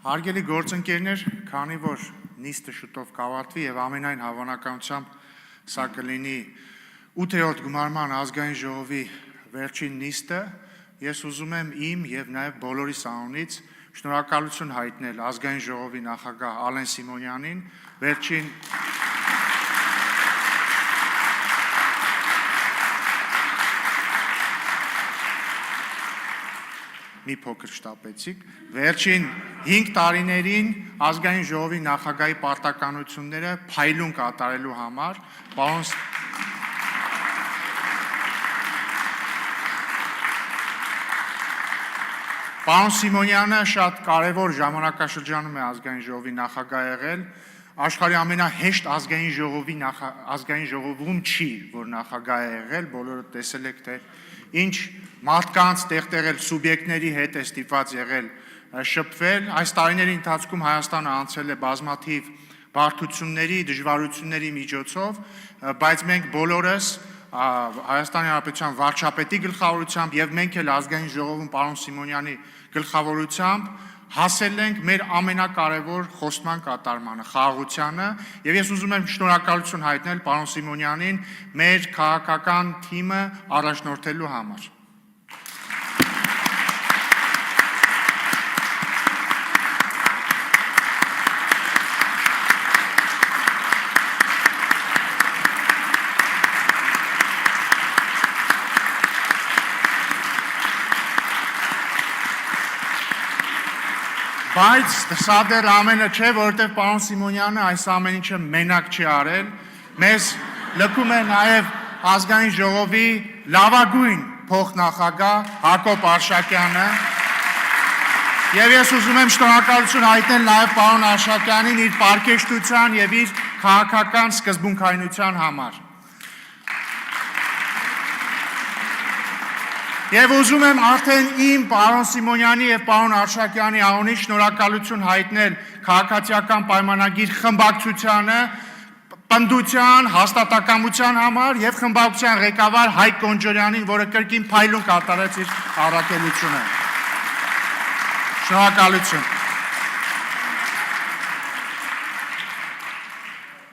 Հարգելի գործընկերներ, քանի որ նիստը շուտով կավարտվի եւ ամենայն հավանականությամբ սա կլինի 8-րդ գումարման ազգային ժողովի վերջին նիստը, ես ուզում եմ իմ եւ նաեւ բոլորիս անունից շնորհակալություն հայտնել ազգային ժողովի նախագահ Ալեն Սիմոնյանին վերջին մի փոքր շտապեցիք, վերջին 5 տարիներին ազգային ժողովի նախագահի պարտականությունները փայլուն կատարելու համար, Պարոն Սիմոնյանը շատ կարևոր ժամանակաշրջանում է ազգային ժողովի նախագահ եղել, աշխարհի ամենահեշտ ազգային ժողովում չի, որ նախագահ է եղել, բոլորը տեսել եք, թե ինչ մարդկանց տեղտեղել սուբյեկտների հետ է ստիպված եղել շփվել, այս տարիների ընթացքում Հայաստանը անցել է բազմաթիվ բարդությունների, դժվարությունների միջոցով, բայց մենք բոլորս Հայաստանի Հանրապետության վարչապետի գլխավորությամբ եւ մենք էլ ազգային ժողովում պարոն Սիմոնյանի գլխավորությամբ հասել ենք մեր ամենակարևոր խոստման կատարմանը, խաղաղությանը, եւ ես ուզում եմ շնորհակալություն հայտնել պարոն Սիմոնյանին մեր քաղաքական թիմը առաջնորդելու համար։ Բայց սա դեռ ամենը չէ, որովհետև պարոն Սիմոնյանը այս ամեն ինչը մենակ չի արել, մեզ լքում է նաև ազգային ժողովի լավագույն փոխնախագահ Հակոբ Արշակյանը, եւ ես ուզում եմ շնորհակալություն հայտնել նաև պարոն Արշակյանին իր պարկեշտության եւ իր քաղաքական սկզբունքայնության համար։ Եվ ուզում եմ արդեն իմ պարոն Սիմոնյանի եւ պարոն Արշակյանի անունից շնորհակալություն հայտնել քաղաքացիական պայմանագիր խմբակցությանը, պնդության, հաստատակամության համար եւ խմբակցության ղեկավար Հայկ Կոնջորյանին, որը կրկին փայլուն կատարեց իր առաքելությունը։ Շնորհակալություն։